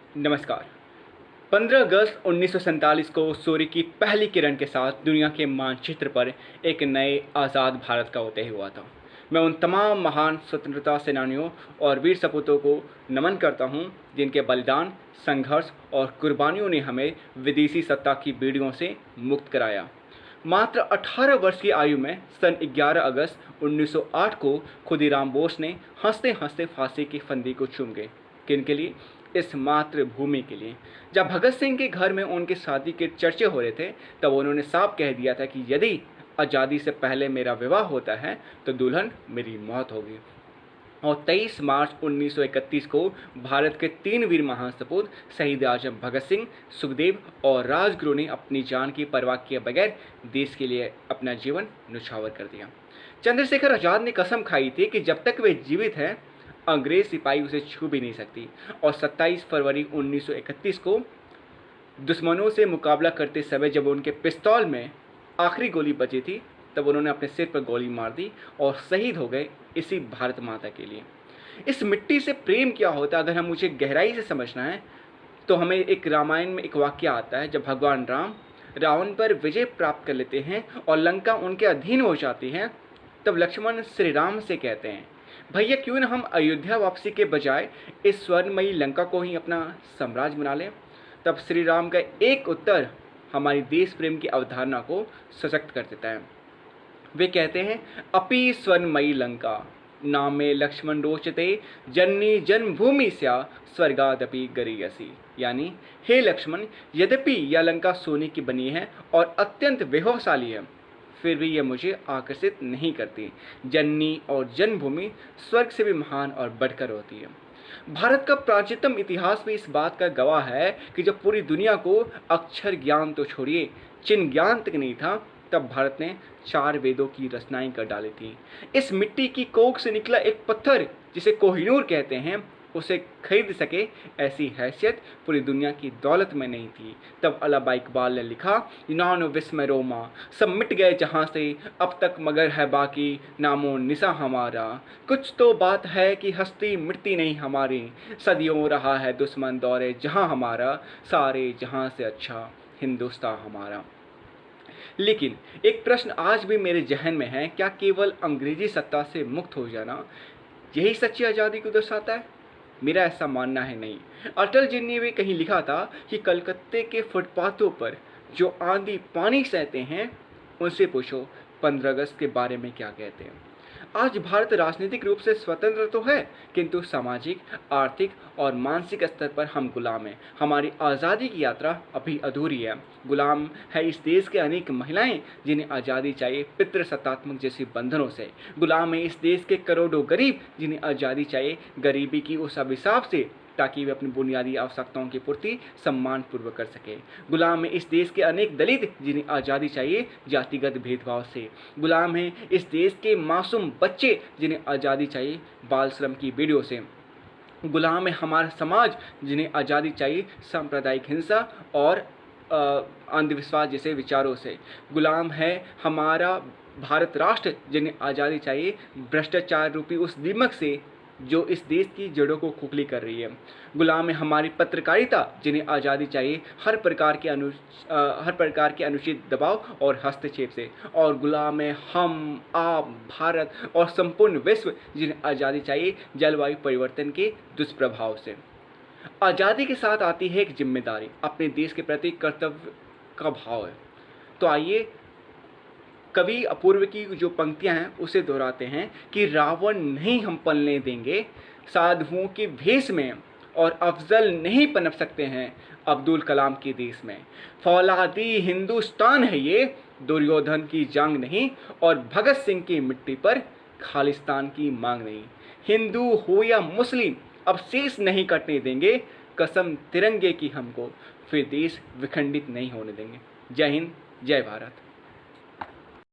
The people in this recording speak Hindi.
नमस्कार। 15 अगस्त 1947 को सूर्य की पहली किरण के साथ दुनिया के मानचित्र पर एक नए आज़ाद भारत का उदय हुआ था। मैं उन तमाम महान स्वतंत्रता सेनानियों और वीर सपूतों को नमन करता हूं, जिनके बलिदान, संघर्ष और कुर्बानियों ने हमें विदेशी सत्ता की बेड़ियों से मुक्त कराया। मात्र 18 वर्ष की आयु में सन 11 अगस्त 1908 को खुदीराम बोस ने हंसते हंसते फांसी की फंदी को चूम गए। किन के लिए? इस मातृभूमि के लिए। जब भगत सिंह के घर में उनकी शादी के चर्चे हो रहे थे, तब उन्होंने साफ कह दिया था कि यदि आज़ादी से पहले मेरा विवाह होता है तो दुल्हन मेरी मौत होगी। और 23 मार्च 1931 को भारत के 3 वीर महासपूत शहीद आजम भगत सिंह, सुखदेव और राजगुरु ने अपनी जान की परवाह किए बगैर देश के लिए अपना जीवन न्यौछावर कर दिया। चंद्रशेखर आज़ाद ने कसम खाई थी कि जब तक वे जीवित हैं, अंग्रेज सिपाही उसे छू भी नहीं सकती। और 27 फरवरी 1931 को दुश्मनों से मुकाबला करते समय जब उनके पिस्तौल में आखिरी गोली बची थी, तब उन्होंने अपने सिर पर गोली मार दी और शहीद हो गए इसी भारत माता के लिए। इस मिट्टी से प्रेम क्या होता है, अगर हम उसे गहराई से समझना है तो हमें एक रामायण में एक वाक्य आता है, जब भगवान राम रावण पर विजय प्राप्त कर लेते हैं और लंका उनके अधीन हो जाती है, तब लक्ष्मण श्री राम से कहते हैं, भैया क्यों न हम अयोध्या वापसी के बजाय इस स्वर्णमयी लंका को ही अपना साम्राज्य बना लें। तब श्री राम का एक उत्तर हमारी देश प्रेम की अवधारणा को सशक्त कर देता है। वे कहते हैं, अपि स्वर्णमयी लंका नामे लक्ष्मण रोचते जननी जन्मभूमि स्या स्वर्गादपि गरीयसी। यानी हे लक्ष्मण, यद्यपि यह लंका सोने की बनी है और अत्यंत वैभवशाली है, फिर भी यह मुझे आकर्षित नहीं करती। जननी और जन्मभूमि स्वर्ग से भी महान और बढ़कर होती है। भारत का प्राचीनतम इतिहास भी इस बात का गवाह है कि जब पूरी दुनिया को अक्षर ज्ञान तो छोड़िए, चिन्ह ज्ञान तक नहीं था, तब भारत ने 4 वेदों की रचनाएं कर डाली थी। इस मिट्टी की कोख से निकला एक पत्थर, जिसे कोहिनूर कहते हैं, उसे खरीद सके ऐसी हैसियत पूरी दुनिया की दौलत में नहीं थी। तब अल्लामा इकबाल ने लिखा, नानो विस्मय रोमा, सब मिट गए जहाँ से, अब तक मगर है बाकी नामो निशा हमारा। कुछ तो बात है कि हस्ती मिटती नहीं हमारी, सदियों रहा है दुश्मन दौरे जहाँ हमारा, सारे जहाँ से अच्छा हिंदुस्तान हमारा। लेकिन एक प्रश्न आज भी मेरे जहन में है, क्या केवल अंग्रेजी सत्ता से मुक्त हो जाना यही सच्ची आज़ादी को दर्शाता है? मेरा ऐसा मानना है नहीं। अटल जी ने भी कहीं लिखा था कि कलकत्ते के फुटपाथों पर जो आंधी पानी सहते हैं, उनसे पूछो 15 अगस्त के बारे में क्या कहते हैं। आज भारत राजनीतिक रूप से स्वतंत्र तो है, किंतु सामाजिक, आर्थिक और मानसिक स्तर पर हम गुलाम हैं। हमारी आज़ादी की यात्रा अभी अधूरी है। गुलाम है इस देश के अनेक महिलाएं, जिन्हें आज़ादी चाहिए पितृसत्तात्मक जैसे बंधनों से। गुलाम है इस देश के करोड़ों गरीब, जिन्हें आज़ादी चाहिए गरीबी की उस अभिशाप से, ताकि वे अपनी बुनियादी आवश्यकताओं की पूर्ति सम्मानपूर्वक कर सके। गुलाम है इस देश के अनेक दलित, जिन्हें आज़ादी चाहिए जातिगत भेदभाव से। गुलाम है इस देश के मासूम बच्चे, जिन्हें आज़ादी चाहिए बाल श्रम की बेड़ियों से। गुलाम है हमारा समाज, जिन्हें आज़ादी चाहिए सांप्रदायिक हिंसा और अंधविश्वास जैसे विचारों से। गुलाम है हमारा भारत राष्ट्र, जिन्हें आज़ादी चाहिए भ्रष्टाचार रूपी उस दीमक से जो इस देश की जड़ों को खोखली कर रही है। गुलाम है हमारी पत्रकारिता, जिन्हें आज़ादी चाहिए हर प्रकार के अनुचित दबाव और हस्तक्षेप से। और गुलाम है हम, आप, भारत और संपूर्ण विश्व, जिन्हें आज़ादी चाहिए जलवायु परिवर्तन के दुष्प्रभाव से। आज़ादी के साथ आती है एक जिम्मेदारी, अपने देश के प्रति कर्तव्य का भाव है। तो आइए कवि अपूर्व की जो पंक्तियां हैं उसे दोहराते हैं कि रावण नहीं हम पलने देंगे साधुओं के भेष में, और अफजल नहीं पनप सकते हैं अब्दुल कलाम के देश में। फौलादी हिंदुस्तान है ये, दुर्योधन की जंग नहीं, और भगत सिंह की मिट्टी पर खालिस्तान की मांग नहीं। हिंदू हो या मुस्लिम अब शेष नहीं कटने देंगे, कसम तिरंगे की हमको, फिर देश विखंडित नहीं होने देंगे। जय हिंद, जय भारत।